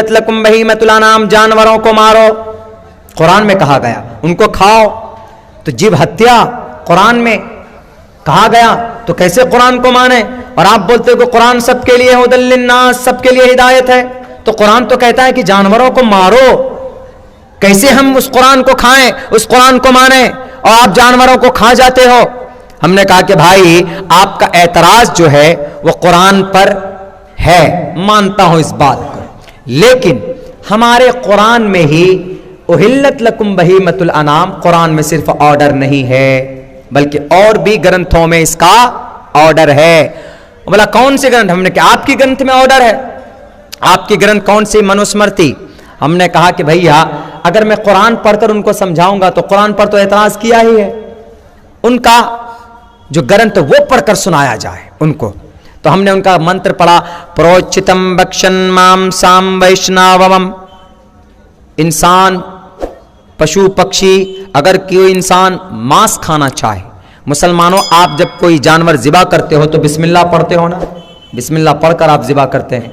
उहिल्लत लकुम बहीमतुल अनाम, जानवरों को मारो, कुरान में कहा गया, उनको खाओ। तो जीव हत्या कुरान में कहा गया, तो कैसे कुरान को माने? और आप बोलते हो कि कुरान सबके लिए हुदल लिन्नास, सबके लिए हिदायत है। तो कुरान तो कहता है कि जानवरों को मारो, कैसे हम उस कुरान को खाएं, उस कुरान को माने, और आप जानवरों को खा जाते हो? हमने कहा कि भाई आपका एतराज जो है वो कुरान पर है, मानता हूं इस बात को, लेकिन हमारे कुरान में ही उहिल्लत लकुम बहीमतुल अनाम, कुरान में सिर्फ ऑर्डर नहीं है बल्कि और भी ग्रंथों में इसका ऑर्डर है। बोला कौन से ग्रंथ? हमने कहा आपकी ग्रंथ में ऑर्डर है। आपकी ग्रंथ कौन सी? मनुस्मृति। हमने कहा कि भैया अगर मैं कुरान पढ़कर उनको समझाऊंगा तो कुरान पर तो एतराज किया ही है, उनका जो ग्रंथ वो पढ़कर सुनाया जाए उनको। तो हमने उनका मंत्र पढ़ा, प्रोचितम बक्षन माम साम वैष्णवम। इंसान, पशु पक्षी, अगर कोई इंसान मांस खाना चाहे, मुसलमानों आप जब कोई जानवर ज़िबा करते हो तो बिस्मिल्लाह पढ़ते हो ना, बिस्मिल्लाह पढ़कर आप ज़िबा करते हैं,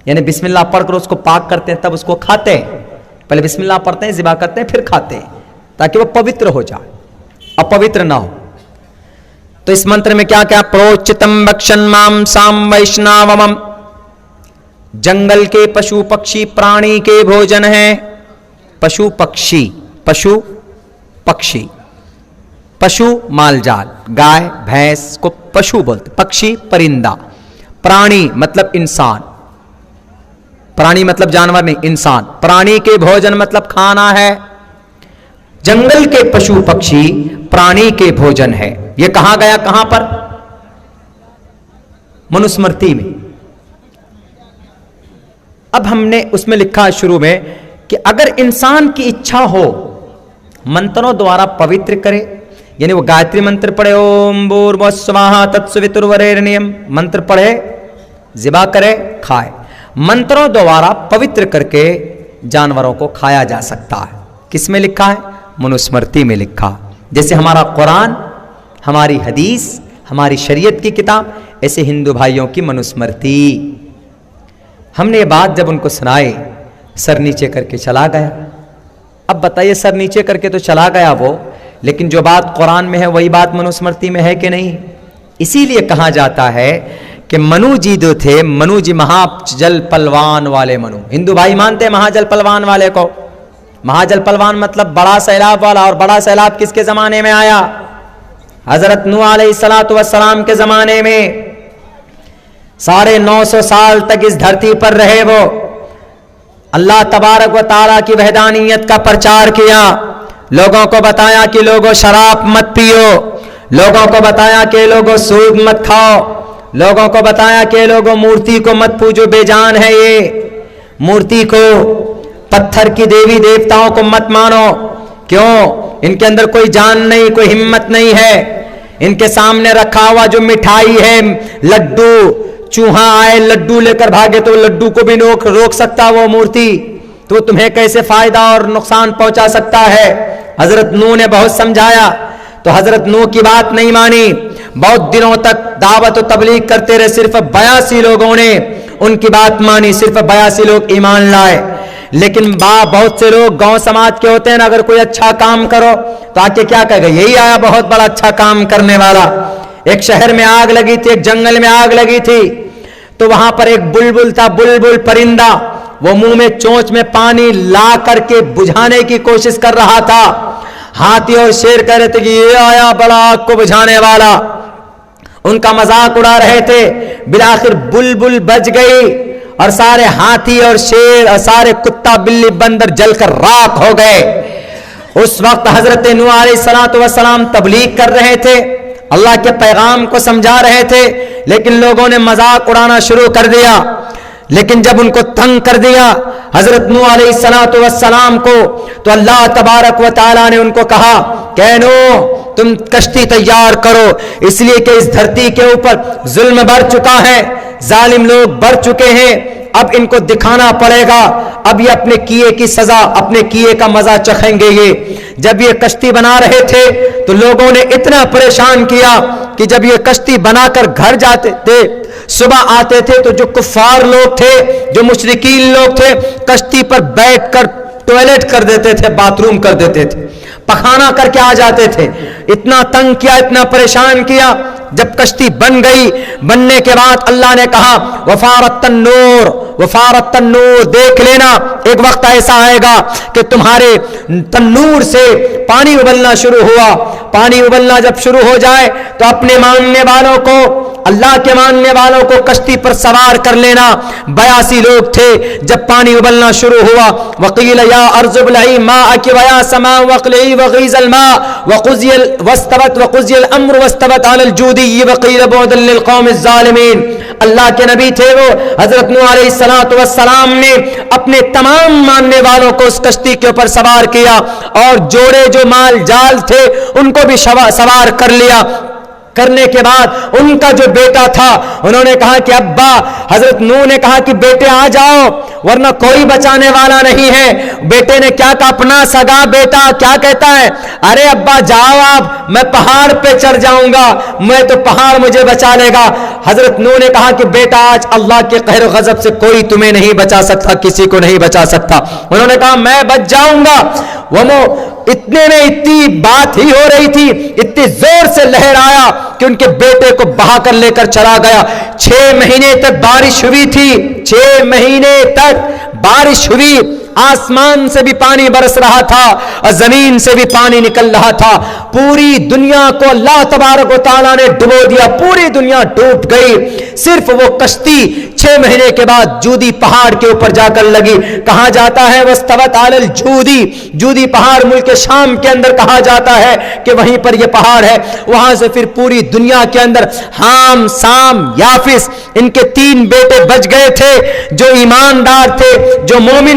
यानी बिस्मिल्लाह पढ़कर उसको पाक करते हैं, तब उसको खाते हैं। पहले बिस्मिल्लाह पढ़ते हैं, ज़िबा करते हैं, फिर खाते हैं, ताकि वो पवित्र हो जाए, अपवित्र ना हो। तो इस मंत्र में क्या क्या? प्रोचितम बक्षन माम साम वैष्णवम, जंगल के पशु पक्षी प्राणी के भोजन है। पशु पक्षी, पशु पक्षी, पशु मालजाल, गाय भैंस को पशु बोलते, पक्षी परिंदा, प्राणी मतलब इंसान, प्राणी मतलब जानवर नहीं, इंसान, प्राणी के भोजन मतलब खाना है। जंगल के पशु पक्षी प्राणी के भोजन है। यह कहा गया कहां पर? मनुस्मृति में। अब हमने उसमें लिखा शुरू में कि अगर इंसान की इच्छा हो मंत्रों द्वारा पवित्र करे, यानी वो गायत्री मंत्र पढ़े, ओम भूर्भुवस्सुवः तत्सवितुर्वरेण्यम मंत्र पढ़े, ज़िबा करे, खाए, मंत्रों द्वारा पवित्र करके जानवरों को खाया जा सकता है। किसमें लिखा है? मनुस्मृति में लिखा। जैसे हमारा कुरान, हमारी हदीस, हमारी शरीयत की किताब, ऐसे हिंदू भाइयों की मनुस्मृति। हमने ये बात जब उनको सुनाई, सर नीचे करके चला गया। अब बताइए, सर नीचे करके तो चला गया वो, लेकिन जो बात कुरान में है वही बात मनुस्मृति में है कि नहीं? इसीलिए कहा जाता है कि मनु जी जो थे, मनु जी महाजल पलवान वाले मनु, हिंदू भाई मानते हैं महाजल पलवान वाले को। महाजल पलवान मतलब बड़ा सैलाब वाला, और बड़ा सैलाब किसके जमाने में आया? हजरत नूह अलैहिस्सलातु वस्सलाम के जमाने में। 950 साल तक इस धरती पर रहे वो, अल्लाह तबारक व तआला की वहदानियत का प्रचार किया, लोगों को बताया कि लोगों शराब मत पियो, लोगों को बताया कि लोगों सूद मत खाओ, लोगों को बताया कि लोगों मूर्ति को मत पूजो, बेजान है ये मूर्ति को, पत्थर की देवी देवताओं को मत मानो। क्यों? इनके अंदर कोई जान नहीं, कोई हिम्मत नहीं है। इनके सामने रखा हुआ जो मिठाई है, लड्डू, चूहा आए लड्डू लेकर भागे तो लड्डू को भी रोक सकता वो मूर्ति, तो तुम्हें कैसे फायदा और नुकसान पहुंचा सकता है। हजरत नूह ने बहुत समझाया तो हजरत नूह की बात नहीं मानी। बहुत दिनों तक दावत और तबलीग करते रहे, सिर्फ 82 लोगों ने उनकी बात मानी, सिर्फ 82 लोग ईमान लाए। लेकिन बहुत से लोग गांव समाज के होते हैं ना, अगर कोई अच्छा काम करो तो आके क्या कहेगा, यही आया बहुत बड़ा अच्छा काम करने वाला। एक शहर में आग लगी थी, एक जंगल में आग लगी थी, तो वहां पर एक बुलबुल था, बुलबुल परिंदा, वो मुंह में चोंच में पानी ला करके बुझाने की कोशिश कर रहा था। हाथी और शेर कह रहे थे कि ये आया बड़ा आग को बुझाने वाला, उनका मजाक उड़ा रहे थे। बिलाखिर बुलबुल बच गई और सारे हाथी और शेर और सारे कुत्ता बिल्ली बंदर जलकर राख हो गए। उस वक्त हजरत नूह अलैहिस्सलातु वस्सलाम तबलीग कर रहे थे, अल्लाह के पैगाम को समझा रहे थे, लेकिन लोगों ने मजाक उड़ाना शुरू कर दिया। लेकिन जब उनको तंग कर दिया हजरत नूह अलैहिस्सलातु वस्सलाम को, तो अल्लाह तबारक व तआला ने उनको कहा कि नूह तुम कश्ती तैयार करो, इसलिए कि इस धरती के ऊपर जुल्म बढ़ चुका है, जालिम लोग बढ़ चुके हैं, अब इनको दिखाना पड़ेगा, अब ये अपने किए की सजा, अपने किए का मजा चखेंगे। ये जब ये कश्ती बना रहे थे तो लोगों ने इतना परेशान किया कि जब ये कश्ती बनाकर घर जाते थे, सुबह आते थे तो जो कुफ्फार लोग थे, जो मुशरिकीन लोग थे, कश्ती पर बैठकर टॉयलेट कर देते थे, बाथरूम कर देते थे, पखाना करके आ जाते थे। इतना तंग किया, इतना परेशान किया। जब कश्ती बन गई, बनने के बाद अल्लाह ने कहा वफारत तन्नूर, वफारत तन्नूर, देख लेना एक वक्त ऐसा आएगा कि तुम्हारे तन्नूर से पानी उबलना शुरू हुआ। पानी उबलना जब शुरू हो जाए तो अपने मानने वालों को, अल्लाह के मानने वालों को कश्ती पर सवार कर लेना। 82 लोग थे। जब पानी उबलना शुरू हुआ, वकील या अर्जुबलई मा अकी वया समा वक़ली वग़ीज़ल मा वक़ुज़ियल वस्तवत वक़ुज़ियल अम्र वस्तवत अलल जूदी वक़ील बुअदल लिल क़ौमिज़ ज़ालिमीन। अल्लाह के नबी थे वो हजरत नूह अलैहिस्सलातु वस्सलाम ने अपने तमाम मानने वालों को उस कश्ती के ऊपर सवार किया और जोड़े जो माल जाल थे उनको भी सवार कर लिया। करने के बाद उनका जो बेटा था, उन्होंने कहा कि अब्बा, हजरत नूह ने कहा कि बेटे आ जाओ वरना कोई बचाने वाला नहीं है। बेटे ने क्या कहा, अपना सगा बेटा क्या कहता है, अरे अब्बा जाओ आप, मैं पहाड़ पे चढ़ जाऊंगा, मैं तो पहाड़ मुझे बचा लेगा। हजरत नूह ने कहा कि बेटा आज अल्लाह के कहर गजब से कोई तुम्हें नहीं बचा सकता, किसी को नहीं बचा सकता। उन्होंने कहा मैं बच जाऊंगा। वो इतने में इतनी बात ही हो रही थी, इतनी जोर से लहर आया कि उनके बेटे को बहा कर लेकर चला गया। 6 महीने तक बारिश हुई थी, 6 महीने तक बारिश हुई। आसमान से भी पानी बरस रहा था और जमीन से भी पानी निकल रहा था। पूरी दुनिया को अल्लाह तबारक व तआला ने डुबो दिया, पूरी दुनिया डूब गई। सिर्फ वो कश्ती 6 महीने के बाद जूदी पहाड़ के ऊपर जाकर लगी। कहा जाता है वस्तवत अलल जूदी, जूदी पहाड़ मुल्क शाम के अंदर कहा जाता है कि वहीं पर यह पहाड़ है। वहां से फिर पूरी दुनिया के अंदर हाम, साम, याफिस, इनके 3 बेटे बच गए थे जो ईमानदार थे, जो मोमिन